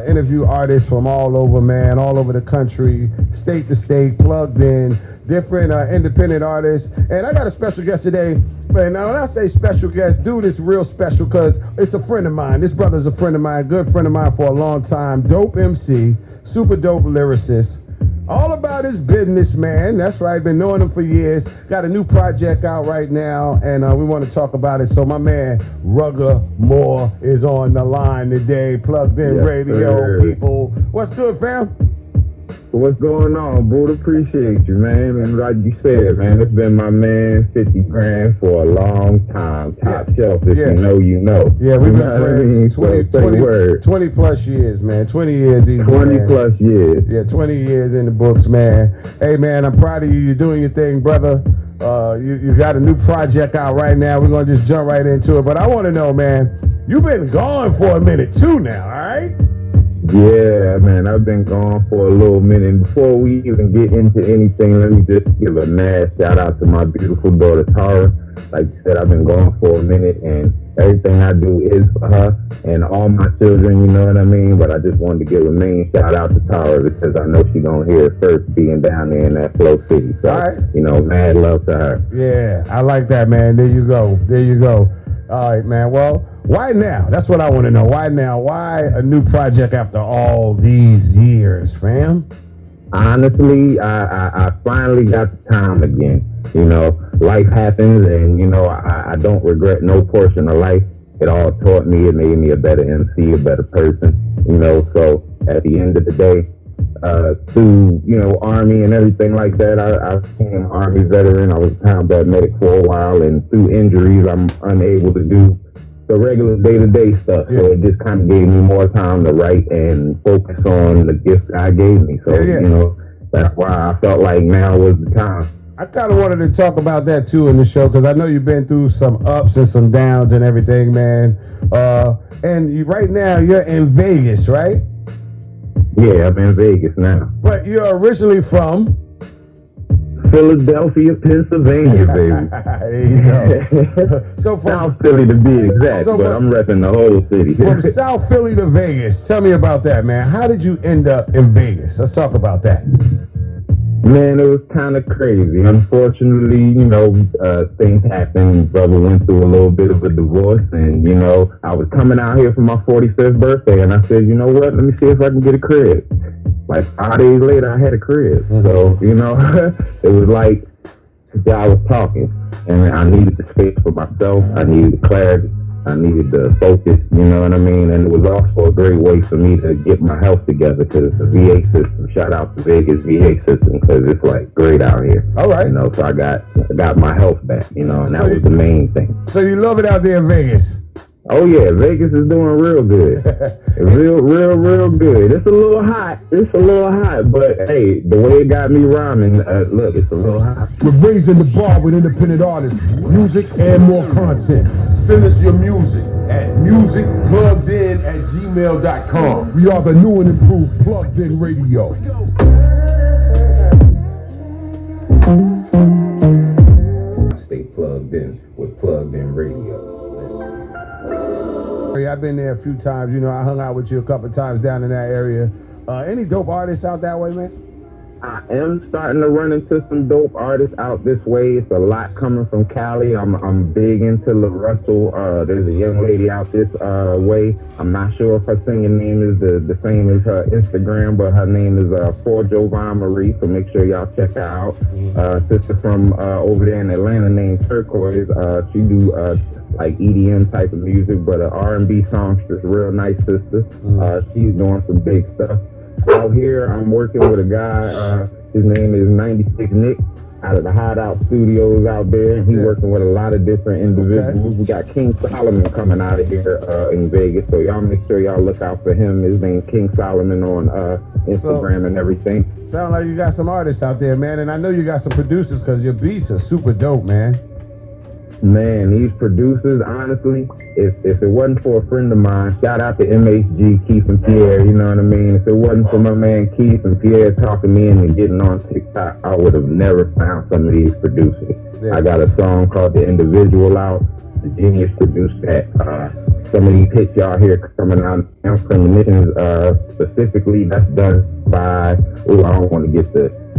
Interview artists from all over, man, all over the country, state to state, plugged in, different independent artists. And I got a special guest today. Man, now when I say special guest, dude, it's real special because it's a friend of mine. This brother's a friend of mine, good friend of mine for a long time. Dope MC, super dope lyricist. All about his business, man. That's right. Been knowing him for years. Got a new project out right now, and we want to talk about it. So my man, RuggAmore, is on the line today. Plugged in radio, people. What's good, fam? What's going on, Buddah? Appreciate you, man. And like you said, man, it's been my man 50 grand for a long time. Top shelf, if you know, you know. Yeah, we've been friends 20 plus years, man. 20 years easy, 20 man. plus years. Yeah, 20 years in the books, man. Hey, man, I'm proud of you. You're doing your thing, brother. You got a new project out right now. We're going to just jump right into it. But I want to know, man, you've been gone for a minute, too, now, all right? Yeah, man, I've been gone for a little minute. Before we even get into anything, let me just give a mad shout out to my beautiful daughter, Tara. Like you said, I've been gone for a minute, and everything I do is for her and all my children, you know what I mean? But I just wanted to give a main shout out to Tara because I know she's going to hear it first being down there in that Flow City. So, you know, mad love to her. Yeah, I like that, man. There you go. There you go. All right, man. Well, why now? That's what I want to know. Why now? Why a new project after all these years, fam? Honestly, I finally got the time again. You know, life happens, and, you know, I don't regret no portion of life. It all taught me. It made me a better MC, a better person, you know. So at the end of the day, through, you know, Army and everything like that, I became an Army veteran. I was a combat medic for a while, and through injuries, I'm unable to do the regular day-to-day stuff. So it just kind of gave me more time to write and focus on the gift God gave me. So, you know, that's why I felt like now was the time. I kind of wanted to talk about that too in the show because I know you've been through some ups and some downs and everything, man. And right now you're in Vegas, right? Yeah, I'm in Vegas now. But you're originally from? Philadelphia, Pennsylvania, baby. There you go. So from South Philly to be exact, but I'm repping the whole city. From South Philly to Vegas, tell me about that, man. How did you end up in Vegas? Let's talk about that. Man, it was kind of crazy. Unfortunately, you know, things happened. Brother went through a little bit of a divorce, and, you know, I was coming out here for my 45th birthday, and I said, you know what, let me see if I can get a crib. Like 5 days later, I had a crib. So, you know, it was like I was talking, and I needed the space for myself. I needed the clarity. I needed the focus, you know what I mean? And it was also a great way for me to get my health together because the VA system, shout out to Vegas VA system, because it's like great out here. All right. You know, so I got my health back, you know, and that was the main thing. So you love it out there in Vegas? Oh yeah, Vegas is doing real good. real good. It's a little hot, but hey, the way it got me rhyming, look, it's a little hot. We're raising the bar with independent artists, music and more content. Send us your music at musicpluggedin@gmail.com. We are the new and improved Plugged In Radio. Stay plugged in with Plugged In Radio. I've been there a few times. You know, I hung out with you a couple of times down in that area. Any dope artists out that way, man? I am starting to run into some dope artists out this way. It's a lot coming from Cali. I'm big into La Russell. There's a young lady out this way. I'm not sure if her singing name is the same as her Instagram, but her name is For Jovan Marie, so make sure y'all check her out. Sister from over there in Atlanta named Turquoise. She do like EDM type of music, but an R&B songstress, real nice sister. She's doing some big stuff. Out here, I'm working with a guy, his name is 96 Nick, out of the Hideout Studios out there. He's working with a lot of different individuals. We got King Solomon coming out of here in Vegas, so y'all make sure y'all look out for him. His name's King Solomon on Instagram and everything. Sound like you got some artists out there, man, and I know you got some producers because your beats are super dope, man. Man, these producers, honestly, if it wasn't for a friend of mine, shout out to M.H.G, Keith and Pierre, you know what I mean? If it wasn't for my man Keith and Pierre talking me in and getting on TikTok, I would have never found some of these producers. Yeah. I got a song called The Individual out. The Genius produced that. Some of these hits y'all hear coming out now, Premonitions, specifically, that's done by, I don't want to get the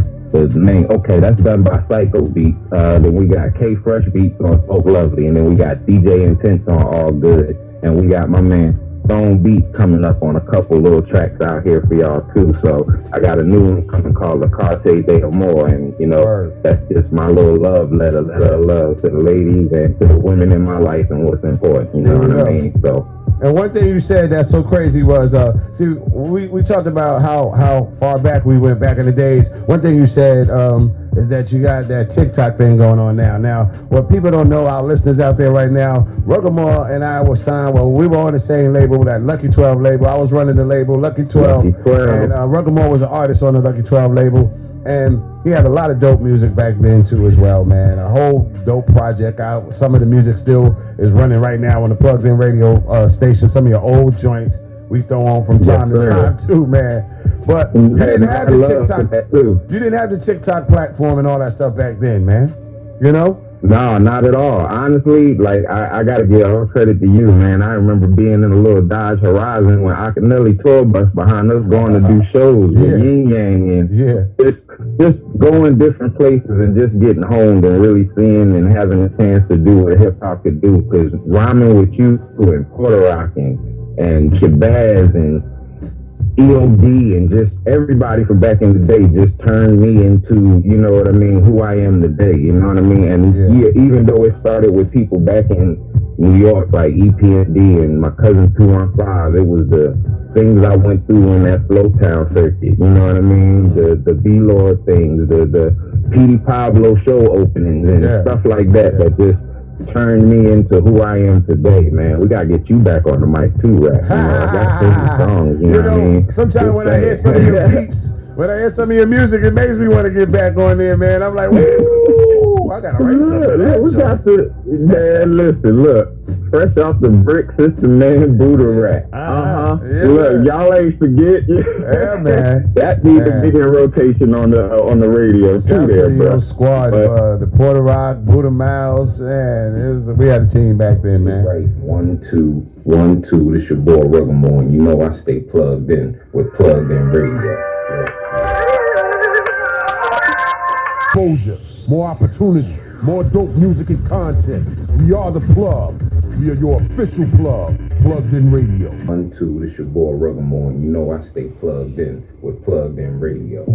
name. Okay, that's done by Psycho Beat. Then we got K Fresh Beats on Folk Lovely, and then we got DJ Intense on All Good, and we got my man Stone Beat coming up on a couple little tracks out here for y'all too. So I got a new one coming called La Carte de Amor, and you know that's just my little love letter of love to the ladies and to the women in my life and what's important. You know what I mean? So. And one thing you said that's so crazy was, see, we talked about how far back we went back in the days. One thing you said is that you got that TikTok thing going on now. Now, what people don't know, our listeners out there right now, RuggAmore and I were signed, we were on the same label, that Lucky 12 label. I was running the label, Lucky 12. And RuggAmore was an artist on the Lucky 12 label. And he had a lot of dope music back then too as well, man. A whole dope project out. Some of the music still is running right now on the Plugged In radio station. Some of your old joints we throw on from time to time too, man. But you didn't have the TikTok. You didn't have the TikTok platform and all that stuff back then, man. You know? No, not at all. Honestly, like I gotta give all credit to you, man. I remember being in a little Dodge Horizon when Akinelli tour bus behind us going to do shows with Yin Yang and just going different places and just getting honed and really seeing and having a chance to do what hip hop could do. Because rhyming with you and Puerto Rock and Shabazz and EOD and just everybody from back in the day just turned me into, you know what I mean, who I am today, you know what I mean? And even though it started with people back in New York, like EPMD and my cousin 215, it was the things I went through in that Flowtown circuit, you know what I mean? The B-Lord things, the Petey Pablo show openings and stuff like that that just turned me into who I am today, man. We gotta get you back on the mic too, Rap. You know, I got some songs, you know what I mean? Sometimes when I hear some of your beats, when I hear some of your music, it makes me want to get back on there, man. I'm like, woo, I gotta write something. We got to, man, listen, look. Fresh off the brick system, man, Buddah rap. Look, y'all ain't forget. Yeah, man. That needs to be in rotation on the radio too, there, bro. Squad, the Puerto Rock, Buddah Miles, man. We had a team back then, man. Right, 1, 2, 1, 2. This your boy RuggAmore, and you know I stay plugged in with Plugged In Radio. Exposure, more opportunity, more dope music and content. We are the plug. We are your official plug, Plugged In Radio. 1, 2, this your boy RuggAmore, and you know I stay plugged in with Plugged In Radio.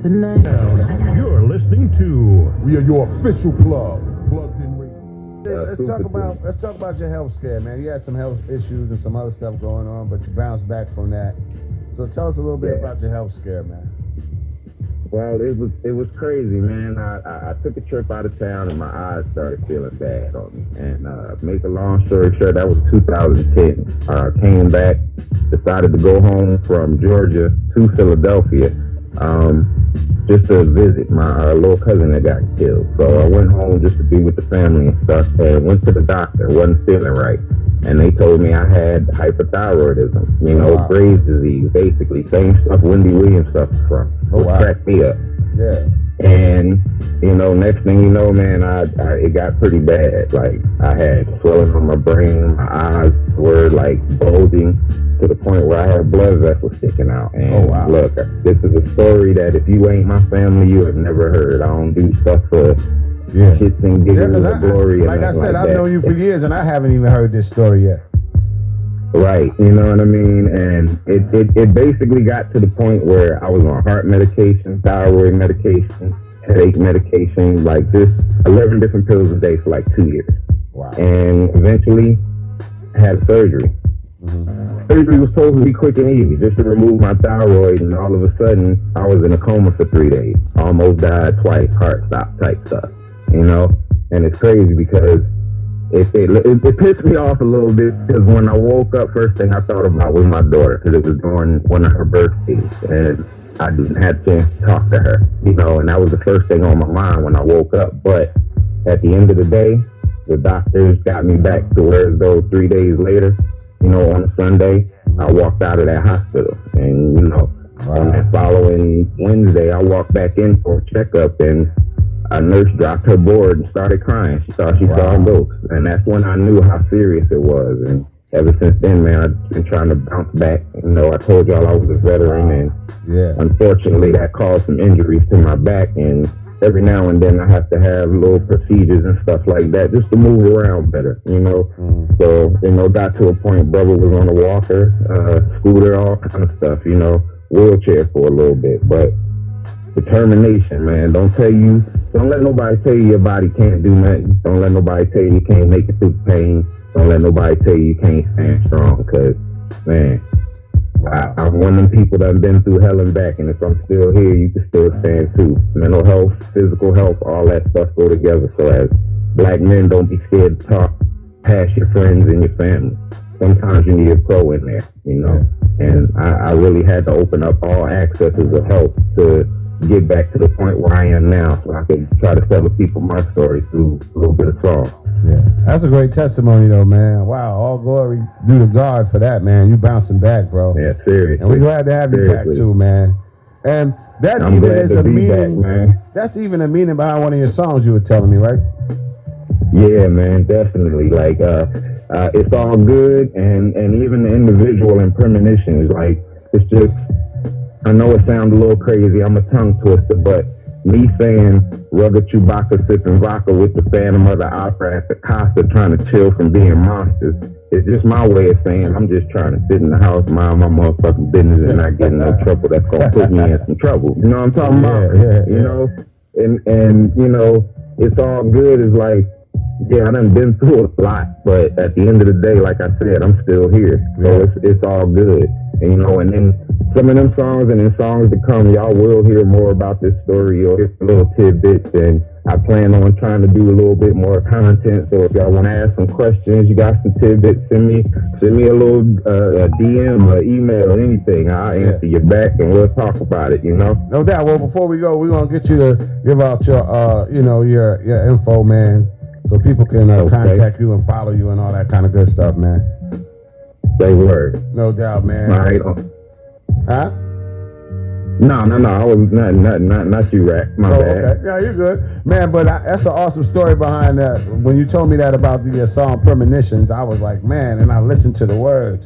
Tonight, you're listening to we are your official plug, Plugged In Radio. Let's talk about your health scare, man. You had some health issues and some other stuff going on, but you bounced back from that. So tell us a little bit about your health scare, man. Well, it was crazy, man. I took a trip out of town and my eyes started feeling bad on me. And make a long story short, that was 2010. Came back, decided to go home from Georgia to Philadelphia just to visit my little cousin that got killed. So I went home just to be with the family and stuff, and went to the doctor. Wasn't feeling right. And they told me I had hyperthyroidism, Graves' disease, basically. Same stuff Wendy Williams suffers from. Cracked me up. Yeah. And, next thing you know, man, it got pretty bad. Like, I had swelling on my brain. My eyes were, like, bulging to the point where I had blood vessels sticking out. And look, this is a story that if you ain't my family, you have never heard. I don't do stuff for shits and giggles or glory. Like I said, I've known you for years, and I haven't even heard this story yet. Right, you know what I mean? And it basically got to the point where I was on heart medication, thyroid medication, headache medication, like this 11 different pills a day for like 2 years. Wow. And eventually I had surgery. Mm-hmm. Surgery was supposed to be quick and easy, just to remove my thyroid, and all of a sudden I was in a coma for 3 days. Almost died twice, heart stopped type stuff, And it's crazy because it pissed me off a little bit, because when I woke up, first thing I thought about was my daughter, because it was during one of her birthdays, and I didn't have a chance to talk to her, and that was the first thing on my mind when I woke up. But at the end of the day, the doctors got me back to where as though 3 days later, you know, on a Sunday, I walked out of that hospital. And, you know, on that following Wednesday, I walked back in for a checkup, and a nurse dropped her board and started crying. She thought she saw a ghost. And that's when I knew how serious it was. And ever since then, man, I've been trying to bounce back. You know, I told y'all I was a veteran, and unfortunately that caused some injuries to my back. And every now and then I have to have little procedures and stuff like that just to move around better, you know. So, you know, got to a point, brother was on a walker, scooter, all kind of stuff, you know, wheelchair for a little bit. But determination, man. Don't let nobody tell you your body can't do nothing. Don't let nobody tell you you can't make it through the pain. Don't let nobody tell you you can't stand strong, because, man, I'm one of them people that have been through hell and back, and if I'm still here, you can still stand too. Mental health, physical health, all that stuff go together. So as black men, don't be scared to talk past your friends and your family. Sometimes you need a pro in there, you know. And I really had to open up all accesses of help to get back to the point where I am now, so I can try to tell the people my story through a little bit of song. Yeah, that's a great testimony, though, man. Wow, all glory due to God for that, man. You bouncing back, bro. Yeah, seriously. And we're glad to have you back too, man. And that I'm even glad is to a be meaning. back, man. That's even a meaning behind one of your songs you were telling me, right? Yeah, man, definitely. Like, it's all good, and even the individual and premonitions, like, it's just, I know it sounds a little crazy, I'm a tongue twister, but me saying rugged Chewbacca sipping vodka with the Phantom of the Opera at the Costa trying to chill from being monsters, it's just my way of saying I'm just trying to sit in the house, mind my motherfucking business, and not get in no trouble that's gonna put me in some trouble. You know what I'm talking about? You know, and you know, it's all good. It's like, yeah, I done been through a lot, but at the end of the day, like I said, I'm still here. So it's all good. And, you know, and then some of them songs and then songs to come, y'all will hear more about this story or hear little tidbits. And I plan on trying to do a little bit more content. So if y'all want to ask some questions, you got some tidbits, send me a little DM or email or anything. I'll answer you back and we'll talk about it, you know? No doubt. Well, before we go, we're going to get you to give out your, you know, your info, man, so people can contact you and follow you and all that kind of good stuff, man. Say word. No doubt, man. All right. Huh? No. I was not you, Rack. My bad. Okay. Yeah, you're good, man. But that's an awesome story behind that. When you told me that about the song "Premonitions," I was like, man. And I listened to the words.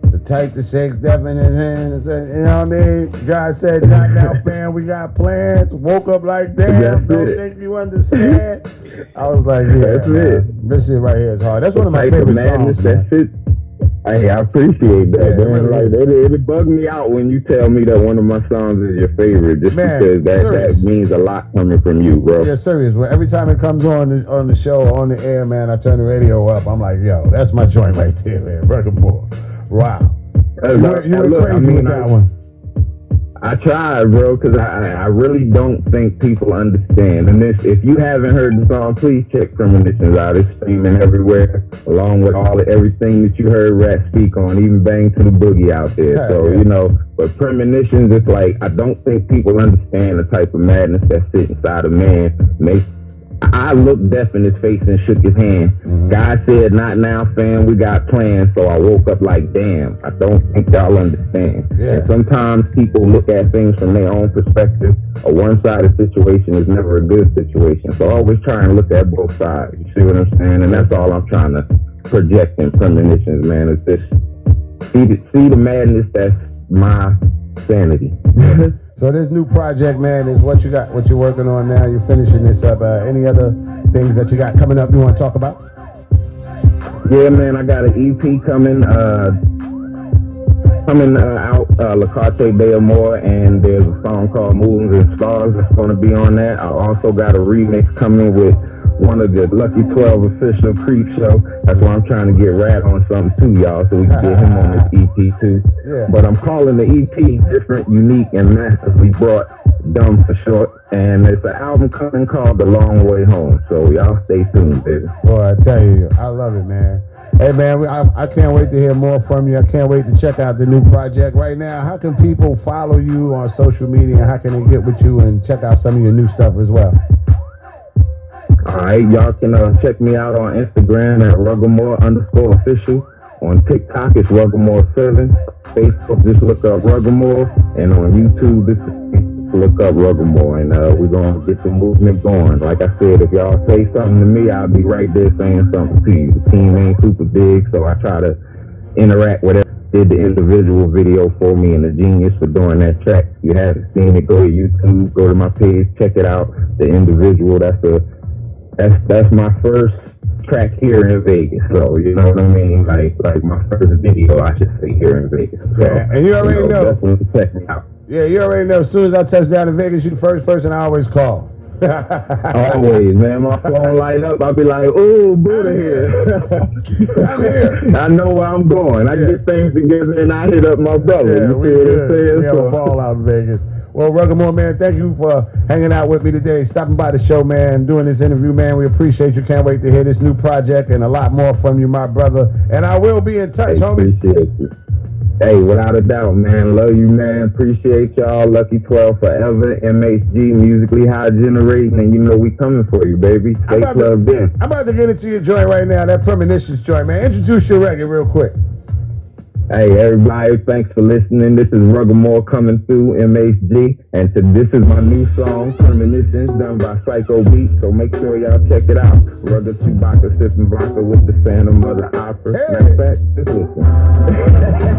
The type to shake death in his hand. You know what I mean? God said, "Not now, fam. We got plans." Woke up like, damn. Don't think you understand. I was like, yeah, that's it. This shit right here is hard. That's one of my favorite songs. That shit. Hey, I appreciate that, man. Like, it bugged me out when you tell me that one of my songs is your favorite, just because that means a lot coming from you, bro. Yeah, serious. Well, every time it comes on the show, on the air, man, I turn the radio up. I'm like, yo, that's my joint right there, man. RuggAmore. Wow. You went crazy with that one. I tried, bro, because I really don't think people understand. And if you haven't heard the song, please check Premonitions out. It's streaming everywhere, along with everything that you heard Rat speak on, even Bang to the Boogie out there. So, you know, but Premonitions, it's like, I don't think people understand the type of madness that sits inside a man. I looked death in his face and shook his hand. God said, "Not now, fam. We got plans." So I woke up like, damn, I don't think y'all understand. And sometimes people look at things from their own perspective. A one-sided situation is never a good situation. So always try and look at both sides. You see what I'm saying? And that's all I'm trying to project in Premonitions, man. It's just see the madness that's my sanity. So this new project, man, is what you got, what you're working on now. You're finishing this up. Any other things that you got coming up you want to talk about? Yeah, man, I got an EP coming out, La Carte de Amor, and there's a song called Moons and Stars that's going to be on that. I also got a remix coming with one of the Lucky 12 official Creep Show. That's why I'm trying to get Rad on something too, y'all, so we can get him on this EP too. But I'm calling the EP Different, Unique, and Massively Brought, Dumb for short. And it's an album coming called The Long Way Home. So y'all stay tuned, baby. Boy, I tell you, I love it, man. Hey, man, I can't wait to hear more from you. I can't wait to check out the new project right now. How can people follow you on social media? How can they get with you and check out some of your new stuff as well? Alright, y'all can check me out on Instagram at RuggAmore_official. On TikTok, it's RuggAmore7. Facebook, just look up RuggAmore. And on YouTube, just look up RuggAmore. And we're going to get the movement going. Like I said, if y'all say something to me, I'll be right there saying something to you. The team ain't super big, so I try to interact with it. Did the individual video for me, and the genius for doing that track. If you haven't seen it, go to YouTube, go to my page, check it out. The individual, that's my first track here in Vegas. So you know what I mean? Like my first video, I should say, here in Vegas. So, Yeah, and you already know. Definitely check me out. Yeah, you already know. As soon as I touch down in Vegas, you're the first person I always call. Always, man. My phone light up. I'll be like, "Oh, Buddah here." I'm here. I know where I'm going. I get things together and I hit up my brother. Yeah, you we see what I'm good. saying? We have a ball out in Vegas. Well, RuggAmore, man, thank you for hanging out with me today, stopping by the show, man, doing this interview, man. We appreciate you. Can't wait to hear this new project and a lot more from you, my brother. And I will be in touch, homie. Appreciate you. Hey, without a doubt, man. Love you, man. Appreciate y'all. Lucky 12 forever. M.H.G. musically high generating, and you know we coming for you, baby. Stay plugged in. I'm about to get into your joint right now, that Premonitions joint, man. Introduce your record real quick. Hey, everybody, thanks for listening. This is RuggAmore coming through, M.H.G. And this is my new song, Premonitions, done by Psycho Beat. So make sure y'all check it out. Rugga Chewbacca sipping vodka with the Phantom of the Opera. Hey. Matter of fact, just listen.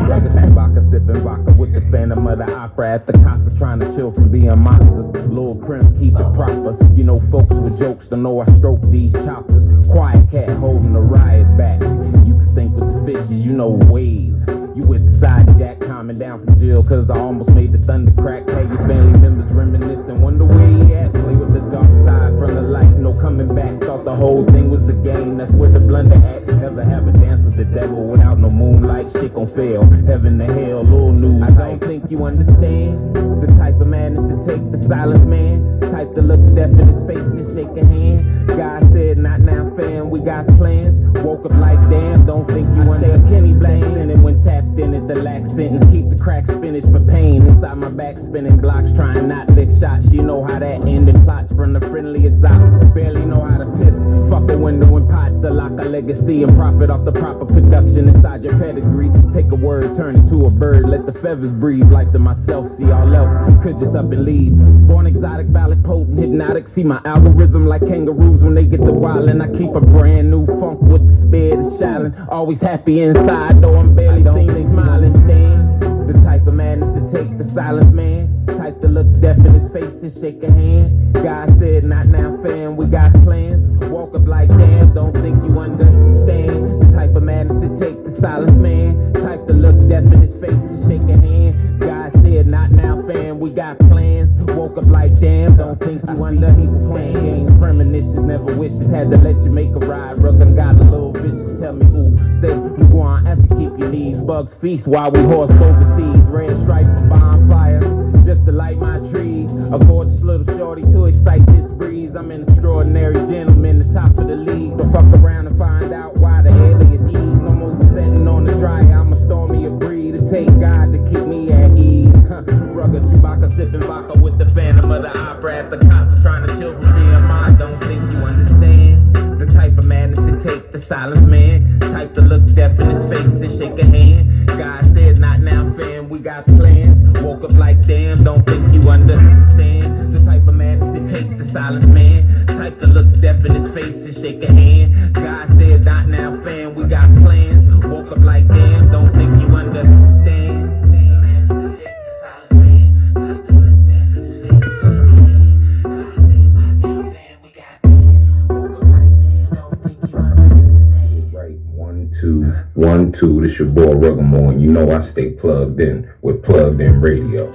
Rugga Chewbacca sipping vodka with the Phantom of the Opera. At the concert trying to chill from being monsters. Lil Prim, keep it proper. You know folks with jokes to know I stroke these choppers. Quiet cat holding the riot back. You can sink with the fishes, you know wave. You with the side jack, calming down from jail, cause I almost made the thunder crack. Hey, your family members reminiscing, wonder where he at. Play with the dark side from the light, no coming back. Thought the whole thing was a game, that's where the blunder at. Never have a dance with the devil without no moonlight, shit gon' fail. Heaven to hell, little news. I don't think you understand the type of madness to take the silence, man. Type to look deaf in his face and shake a hand. God said, not now, fam, we got plans. Woke up like, damn, don't think you understand. Kenny Black sending when tapped in at the lax sentence. Keep the crack spinach for pain. Inside my back spinning blocks, trying not lick shots. You know how that ending plots from the friendliest ops. Barely know how to piss. Fuck a window and pot to lock a legacy and profit off the proper production inside your pedigree. Take a word, turn it to a bird. Let the feathers breathe. Life to myself, see all else. Could just up and leave. Born exotic, ballot potent, hypnotic. See my algorithm like kangaroos when they get the wildin'. I keep a brand new funk with the spear to shallin'. Always happy inside, though I'm barely seen smiling. Stand the type of madness to take the silence, man. Type to look deaf in his face and shake a hand. God said, not now, fam, we got plans. Walk up like, damn, don't think you understand. The type of madness to take the silence, man. Type to look deaf in his face and shake a hand. God said, not now, fam, we got plans. Woke up like, damn, don't think you understand. Premonitions, never wishes, had to let you make a ride. Rugga got a little vicious, tell me, ooh, say, you go on after keep your knees. Bugs feast while we horse overseas. Red stripe, bonfire, just to light my trees. A gorgeous little shorty to excite this breeze. I'm an extraordinary gentleman, the top of the league. Don't fuck around and find out why the alias ease. No more setting on the dry, I'm a stormy a breed. To take God to keep me at ease. Rugga Chewbacca sipping vodka with the Phantom of the Opera. At the concert trying to chill from being mine. Don't think you understand the type of madness it take the silence, man. Type to look deaf in his face and shake a hand. God said, not now, fam, we got plans. Woke up like, damn, don't think you understand the type of madness it take the silence, man. Type to look deaf in his face and shake a hand. God said, not now, fam, we got plans. Woke up like, damn, don't think you understand. One, two, this your boy RuggAmore, and you know I stay plugged in with Plugged In Radio.